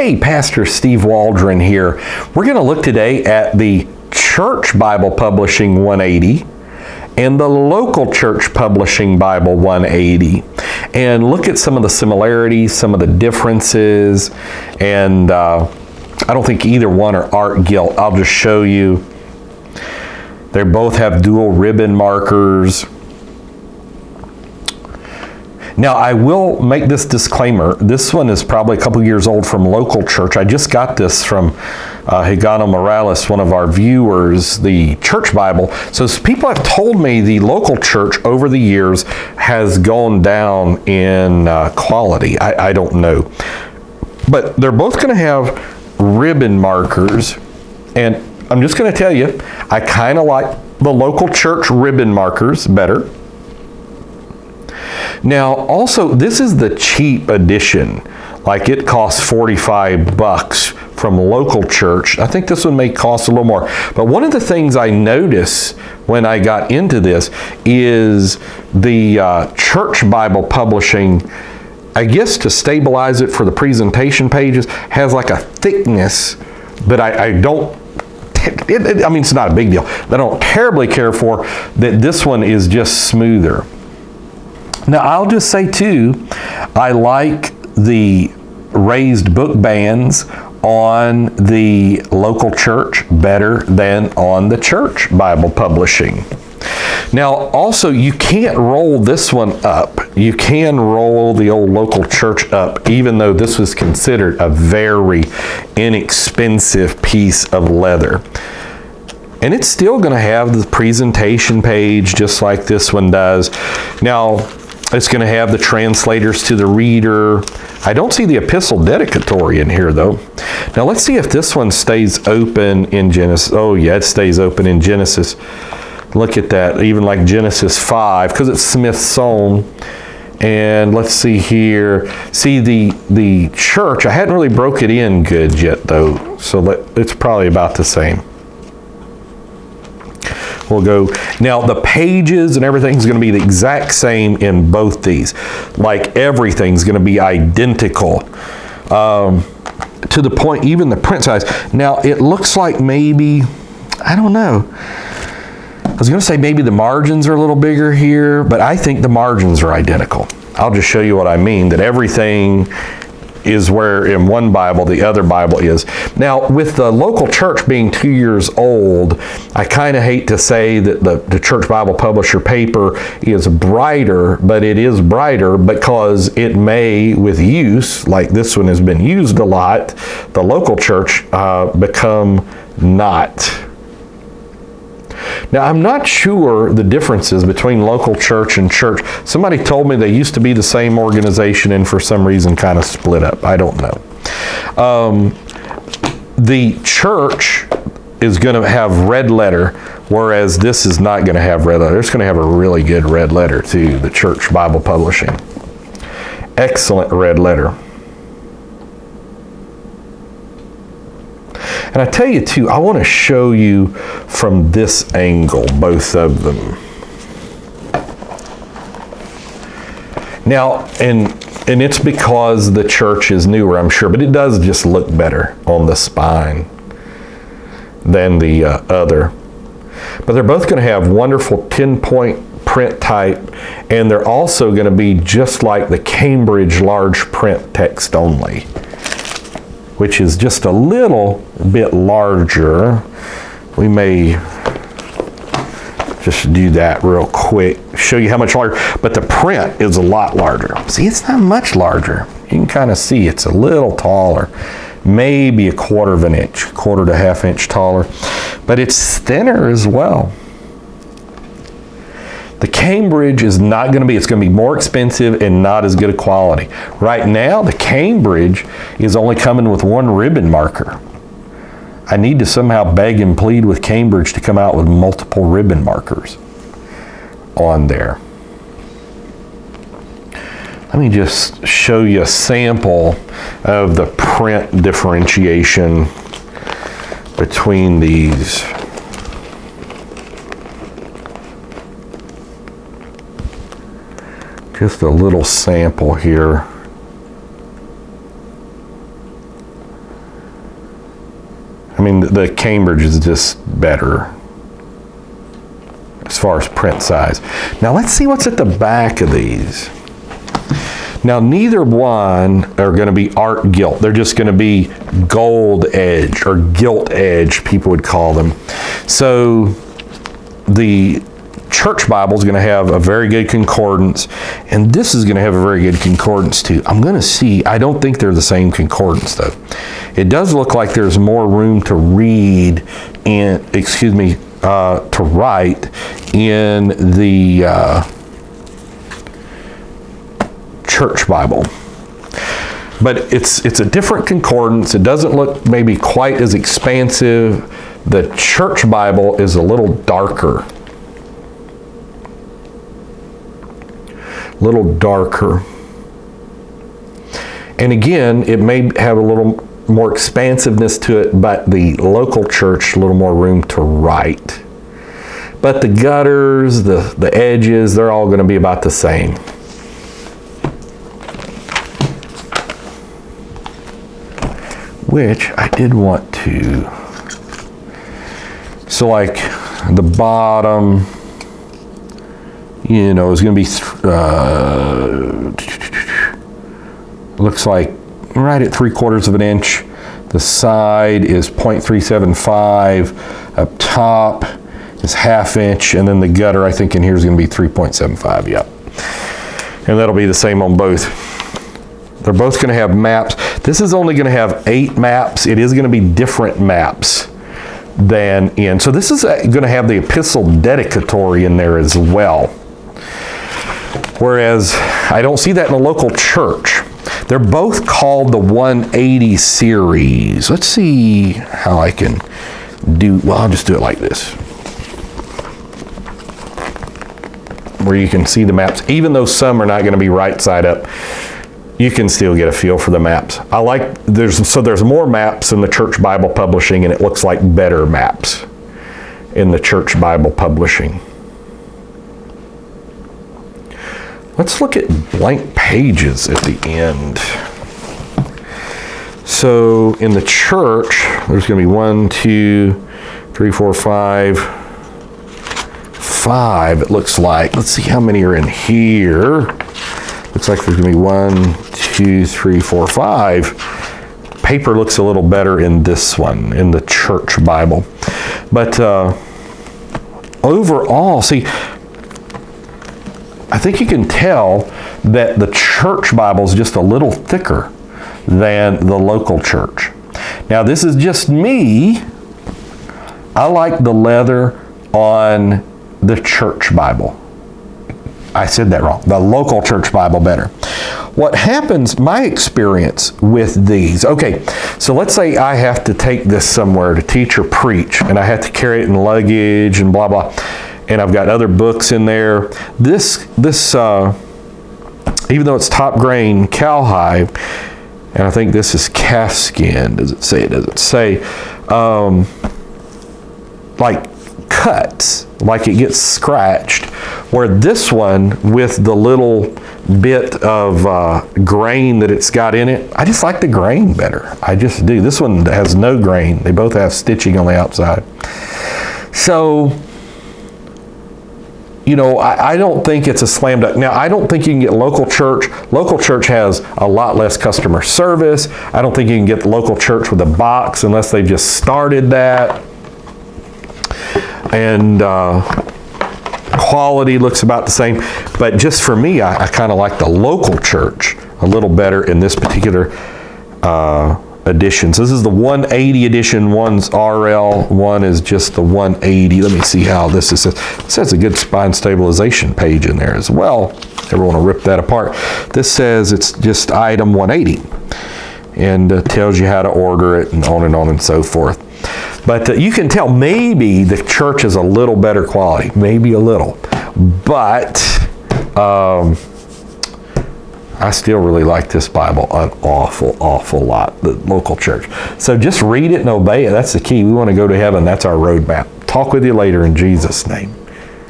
Hey, Pastor Steve Waldron here. We're going to look today at the Church Bible Publishing 180 and the Local Church Publishing Bible 180 and look at some of the similarities, some of the differences, and I don't think either one are art guilt. I'll just show you. They both have dual ribbon markers. Now, I will make this disclaimer. This one is probably a couple years old from Local Church. I just got this from Higano Morales, one of our viewers, the Church Bible. So people have told me the Local Church over the years has gone down in quality. I don't know. But they're both going to have ribbon markers. And I'm just going to tell you, I kind of like the Local Church ribbon markers better. Now, also, this is the cheap edition. Like, it costs $45 from Local Church. I think this one may cost a little more. But one of the things I noticed when I got into this is the Church Bible Publishing, I guess to stabilize it for the presentation pages, has like a thickness that I don't, I mean, it's not a big deal. I don't terribly care for that. This one is just smoother. Now, I'll just say, too, I like the raised book bands on the Local Church better than on the Church Bible Publishing. Now, also, you can't roll this one up. You can roll the old Local Church up, even though this was considered a very inexpensive piece of leather. And it's still going to have the presentation page just like this one does. Now, it's going to have the translators to the reader. I don't see the epistle dedicatory in here, though. Now, let's see if this one stays open in Genesis. Oh, yeah, it stays open in Genesis. Look at that, even like Genesis 5, because it's Smithsonian. And let's see here. See, the church, I hadn't really broke it in good yet, though. So it's probably about the same. We'll go. Now, the pages and everything's going to be the exact same in both these. Like, everything's going to be identical. To the point, even the print size. Now, it looks like maybe, I don't know. I was going to say maybe the margins are a little bigger here, but I think the margins are identical. I'll just show you what I mean, that everything is where in one Bible the other Bible is. Now, with the Local Church being 2 years old, I kind of hate to say that the Church Bible Publisher paper is brighter, but it is brighter because it may, with use, like this one has been used a lot, the Local Church become not. Now, I'm not sure the differences between Local Church and Church. Somebody told me they used to be the same organization and for some reason kind of split up. I don't know. The Church is going to have red letter, whereas this is not going to have red letter. It's going to have a really good red letter too, the Church Bible Publishing. Excellent red letter. And I tell you, too, I want to show you from this angle, both of them. Now, and it's because the church is newer, I'm sure, but it does just look better on the spine than the other. But they're both going to have wonderful 10-point print type, and they're also going to be just like the Cambridge large print text only, which is just a little bit larger. We may just do that real quick, show you how much larger, but the print is a lot larger. See, it's not much larger. You can kind of see it's a little taller, maybe a quarter of an inch, quarter to half inch taller, but it's thinner as well. The Cambridge is not going to be, it's going to be more expensive and not as good a quality. Right now, the Cambridge is only coming with one ribbon marker. I need to somehow beg and plead with Cambridge to come out with multiple ribbon markers on there. Let me just show you a sample of the print differentiation between these. Just a little sample here. I mean, the Cambridge is just better as far as print size. Now let's see what's at the back of these. Now neither one are going to be art gilt. They're just going to be gold edge or gilt edge, people would call them. So the church Bible is going to have a very good concordance, and this is going to have a very good concordance too. I'm going to see, I don't think they're the same concordance though. It does look like there's more room to read in, to write in the church Bible. But it's a different concordance. It doesn't look maybe quite as expansive. The church Bible is a little darker. And again, it may have a little more expansiveness to it, but the local church, a little more room to write. But the gutters, the edges, they're all going to be about the same. Which I did want to, so like the bottom, you know, is going to be, looks like right at 3/4 of an inch. The side is 0.375. Up top is 1/2 inch. And then the gutter, I think in here is going to be 3.75. Yep. And that'll be the same on both. They're both going to have maps. This is only going to have 8 maps. It is going to be different maps than in. So this is going to have the epistle dedicatory in there as well. Whereas I don't see that in a local church. They're both called the 180 series. Let's see how I can do, well, I'll just do it like this. Where you can see the maps. Even though some are not going to be right side up, you can still get a feel for the maps. I like, there's more maps in the church Bible publishing, and it looks like better maps in the church Bible publishing. Let's look at blank pages at the end. So in the church, there's going to be 1, 2, 3, 4, 5, 5, it looks like. Let's see how many are in here. Looks like there's going to be 1, 2, 3, 4, 5. Paper looks a little better in this one, in the church Bible. But overall, see, I think you can tell that the church Bible is just a little thicker than the local church. Now, this is just me. I like the leather on the church Bible. I said that wrong. The local church Bible better. What happens, my experience with these, okay, so let's say I have to take this somewhere to teach or preach, and I have to carry it in luggage and blah, blah, and I've got other books in there. This even though it's top grain cowhide, and I think this is calf skin, does it say? It doesn't say, like cuts, like it gets scratched, where this one with the little bit of grain that it's got in it, I just like the grain better. I just do. This one has no grain. They both have stitching on the outside. So, you know, I don't think it's a slam dunk. Now, I don't think you can get local church. Local church has a lot less customer service. I don't think you can get the local church with a box unless they just started that. And quality looks about the same. But just for me, I kind of like the local church a little better in this particular edition. So this is the 180 edition. One's RL, one is just the 180. Let me see how this is. It says a good spine stabilization page in there as well. Ever want to rip that apart? This says it's just item 180 and tells you how to order it and on and so forth. But you can tell maybe the church is a little better quality, maybe a little, but I still really like this Bible an awful lot, the local church. So just read it and obey it. That's the key. We want to go to heaven. That's our roadmap. Talk with you later in Jesus' name.